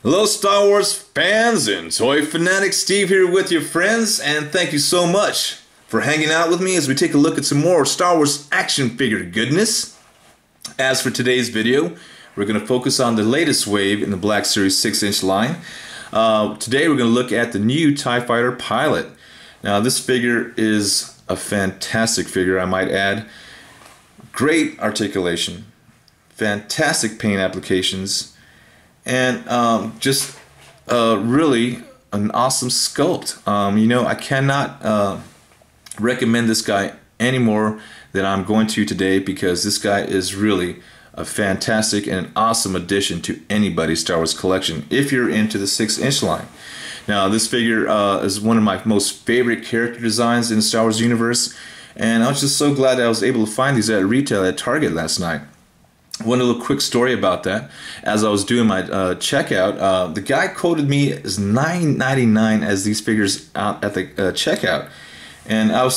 Hello Star Wars fans and toy fanatics, Steve here with your friends, and thank you so much for hanging out with me as we take a look at some more Star Wars action figure goodness. As for today's video, we're going to focus on the latest wave in the Black Series 6-inch line. Today we're going to look at the new TIE Fighter Pilot. Now this figure is a fantastic figure, I might add. Great articulation, fantastic paint applications, and just really an awesome sculpt. I cannot recommend this guy any more than I'm going to today, because this guy is really a fantastic and an awesome addition to anybody's Star Wars collection if you're into the 6-inch line. Now this figure is one of my most favorite character designs in the Star Wars universe, and I was just so glad that I was able to find these at retail at Target last night. One little quick story about that. As I was doing my checkout, the guy quoted me as $9.99 as these figures out at the checkout, and I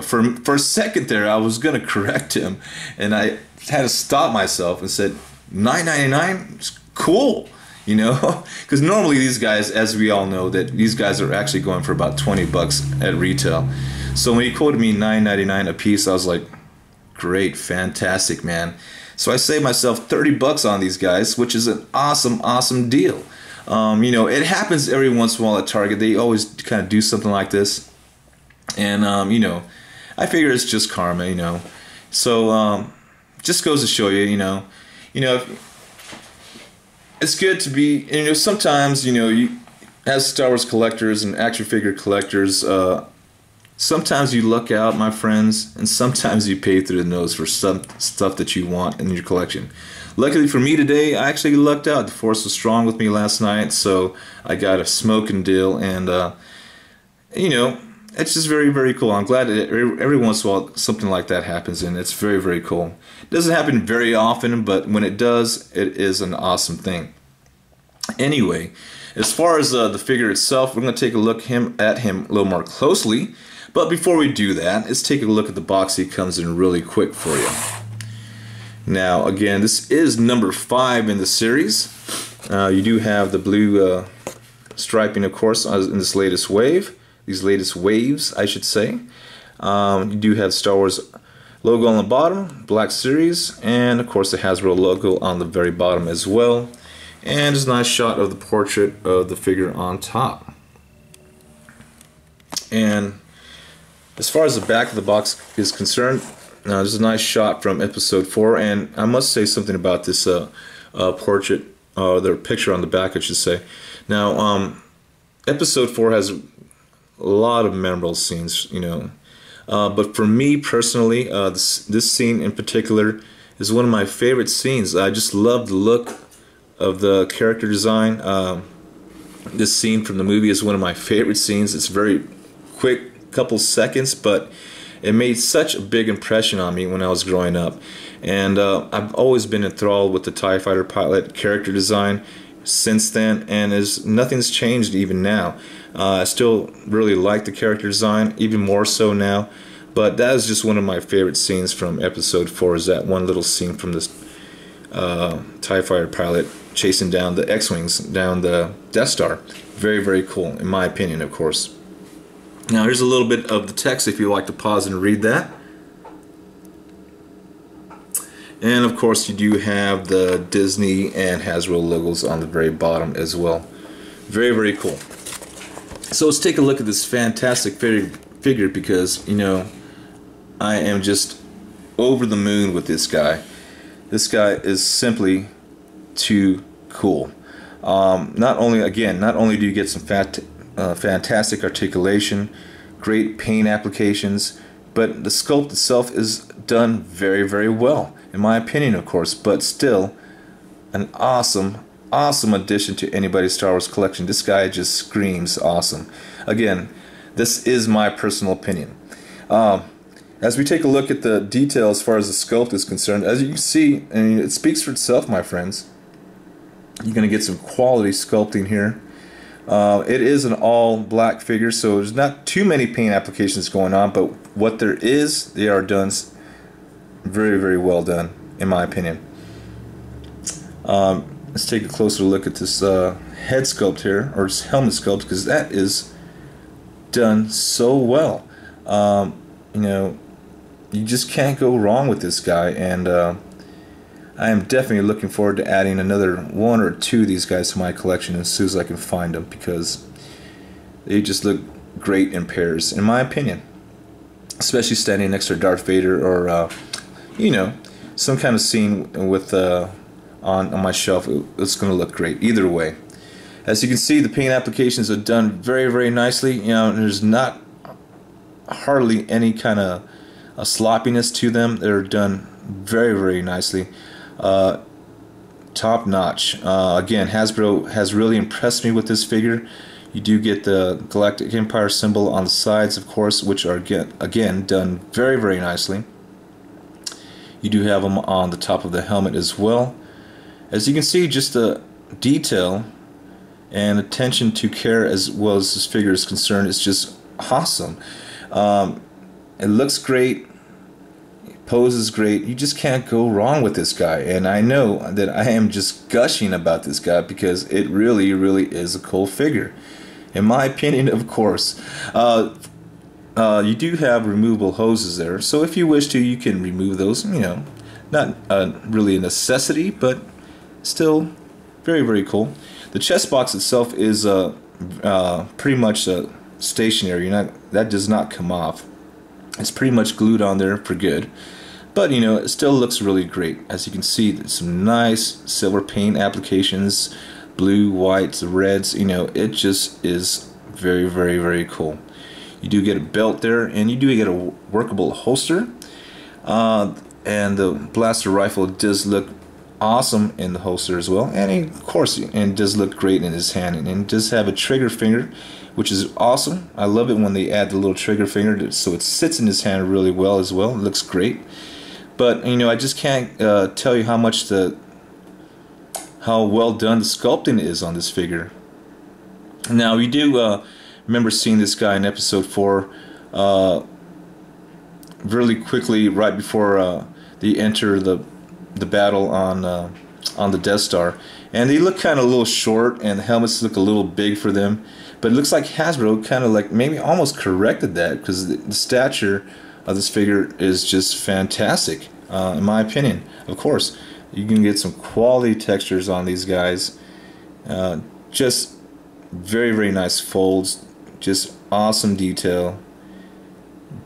for a second there I was gonna correct him, and I had to stop myself and said $9.99, it's cool, because normally these guys, as we all know, that these guys are actually going for about 20 bucks at retail. So when he quoted me $9.99 a piece, I was like, great, fantastic, man. So I saved myself 30 bucks on these guys, which is an awesome deal. It happens every once in a while at Target. They always kind of do something like this, and I figure it's just karma, So just goes to show you, it's good to be, sometimes, you as Star Wars collectors and action figure collectors, sometimes you luck out, my friends, and sometimes you pay through the nose for some stuff that you want in your collection. Luckily for me today, I actually lucked out. The Force was strong with me last night, so I got a smoking deal, and it's just very cool. I'm glad that every once in a while something like that happens, and it's very cool. It doesn't happen very often, but when it does, it is an awesome thing. Anyway, as far as the figure itself, we're going to take a look at him a little more closely. But before we do that, let's take a look at the box he comes in really quick for you. Now, again, this is number 5 in the series. You do have the blue striping, of course, in this latest wave. These latest waves, I should say. You do have Star Wars logo on the bottom, Black Series, and of course the Hasbro logo on the very bottom as well. And there's a nice shot of the portrait of the figure on top. And as far as the back of the box is concerned, there's a nice shot from Episode 4, and I must say something about this portrait, the picture on the back, I should say. Now, Episode 4 has a lot of memorable scenes, but for me personally, this scene in particular is one of my favorite scenes. I just love the look of the character design. This scene from the movie is one of my favorite scenes. It's very quick, couple seconds, but it made such a big impression on me when I was growing up, and I've always been enthralled with the TIE Fighter Pilot character design since then, and nothing's changed even now. I still really like the character design, even more so now, but that is just one of my favorite scenes from Episode 4, is that one little scene from this TIE Fighter Pilot chasing down the X-Wings down the Death Star. Very cool, in my opinion, of course. Now here's a little bit of the text if you'd like to pause and read that. And of course you do have the Disney and Hasbro logos on the very bottom as well. Very cool. So let's take a look at this fantastic figure, because I am just over the moon with this guy. This guy is simply too cool. Not only do you get some fantastic articulation, great paint applications, but the sculpt itself is done very well, in my opinion, of course, but still an awesome addition to anybody's Star Wars collection. This guy just screams awesome. Again, this is my personal opinion. As we take a look at the detail as far as the sculpt is concerned, as you can see, it speaks for itself, my friends. You're going to get some quality sculpting here. It is an all black figure, so there's not too many paint applications going on, but what there is, they are done very well done, in my opinion. let's take a closer look at this head sculpt here, or this helmet sculpt, because that is done so well. You know, you just can't go wrong with this guy, and I am definitely looking forward to adding another one or two of these guys to my collection as soon as I can find them, because they just look great in pairs, in my opinion. Especially standing next to Darth Vader, or you know, some kind of scene with on my shelf. It's going to look great either way. As you can see, the paint applications are done very, very nicely. You know, there's not hardly any kind of sloppiness to them. They're done very, very nicely. Top notch. Again, Hasbro has really impressed me with this figure. You do get the Galactic Empire symbol on the sides, of course, which are again done very, very nicely. You do have them on the top of the helmet as well. As you can see, just the detail and attention to care as well as this figure is concerned is just awesome. It looks great. Poses great. You just can't go wrong with this guy, and I know that I am just gushing about this guy because it really, really is a cool figure, in my opinion. Of course, you do have removable hoses there, so if you wish to, you can remove those. You know, not really a necessity, but still very, very cool. The chest box itself is pretty much stationary. That does not come off. It's pretty much glued on there for good. But, you know, it still looks really great. As you can see, there's some nice silver paint applications, blue, whites, reds. You know, it just is very, very, very cool. You do get a belt there, and you do get a workable holster. And the blaster rifle does look awesome in the holster as well. And of course, it does look great in his hand. And it does have a trigger finger, which is awesome. I love it when they add the little trigger finger so it sits in his hand really well as well. It looks great. But, you know, I just can't tell you how well done the sculpting is on this figure. Now, we do remember seeing this guy in episode 4 really quickly right before they enter the battle on the Death Star, and they look kind of a little short, and the helmets look a little big for them. But it looks like Hasbro kind of like maybe almost corrected that, because the stature of this figure is just fantastic, in my opinion. Of course, you can get some quality textures on these guys. Just very, very nice folds. Just awesome detail.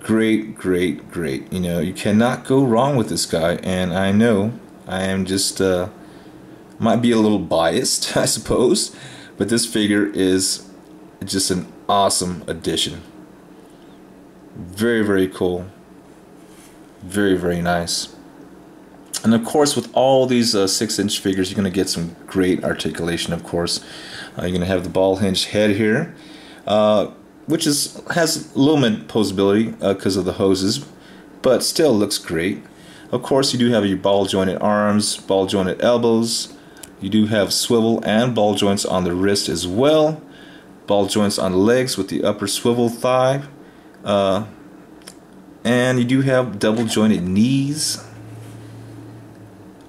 Great, great, great. You know, you cannot go wrong with this guy. And I know I am just might be a little biased, I suppose, but this figure is just an awesome addition. Very, very cool. Very, very nice. And of course, with all these 6-inch figures, you're going to get some great articulation. Of course, you're going to have the ball hinged head here, which has limited posability because of the hoses, but still looks great. Of course, you do have your ball jointed arms, ball jointed elbows. You do have swivel and ball joints on the wrist as well. Ball joints on the legs with the upper swivel thigh. And you do have double jointed knees.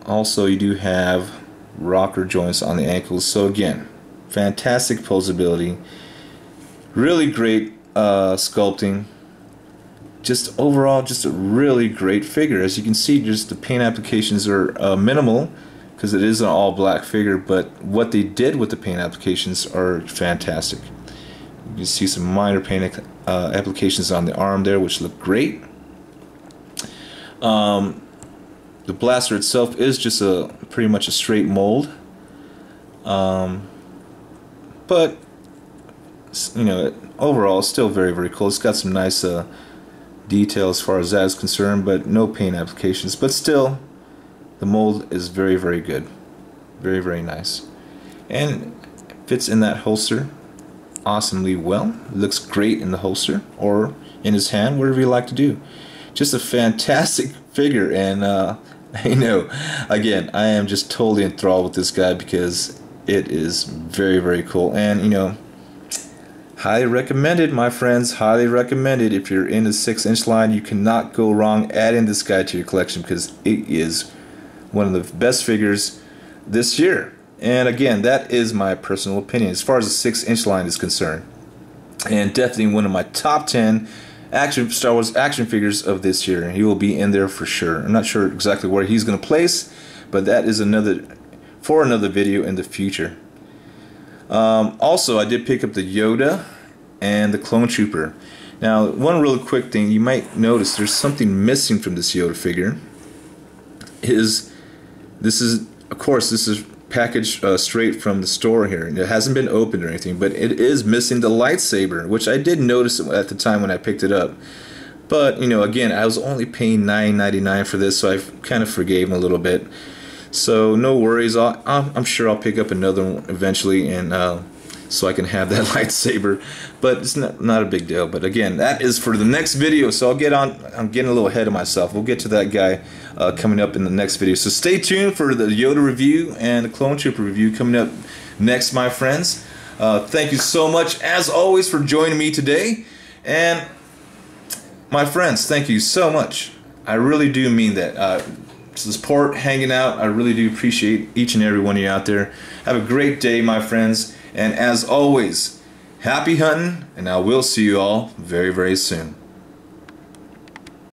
Also, you do have rocker joints on the ankles. So again, fantastic posability. Really great sculpting. Just overall, just a really great figure. As you can see, just the paint applications are minimal, because it is an all black figure, but what they did with the paint applications are fantastic. You can see some minor paint applications on the arm there, which look great. The blaster itself is just pretty much a straight mold, but you know, overall, still very, very cool. It's got some nice detail as far as that is concerned, but no paint applications. But still, the mold is very, very good. Very, very nice. And fits in that holster awesomely well. Looks great in the holster or in his hand, whatever you like to do. Just a fantastic figure. And I know, again, I am just totally enthralled with this guy because it is very, very cool. And, you know, highly recommended, my friends. Highly recommended. If you're in the 6-inch line, you cannot go wrong adding this guy to your collection, because it is one of the best figures this year, And again, that is my personal opinion as far as the 6-inch line is concerned. And definitely one of my top 10 Star Wars action figures of this year. He will be in there for sure. I'm not sure exactly where he's going to place, but that is another video in the future. Also, I did pick up the Yoda and the Clone Trooper. Now, one really quick thing, you might notice there's something missing from this Yoda figure. This is packaged straight from the store here. It hasn't been opened or anything, but it is missing the lightsaber, which I did notice at the time when I picked it up. But, you know, again, I was only paying $9.99 for this, so I kind of forgave him a little bit. So no worries, I'm sure I'll pick up another one eventually, and so I can have that lightsaber. But it's not a big deal. But again, that is for the next video, so I'm getting a little ahead of myself. We'll get to that guy coming up in the next video. So stay tuned for the Yoda review and the Clone Trooper review coming up next, my friends. Thank you so much, as always, for joining me today. And my friends, thank you so much. I really do mean that. Support, hanging out, I really do appreciate each and every one of you out there. Have a great day, my friends. And as always, happy hunting, and I will see you all very, very soon.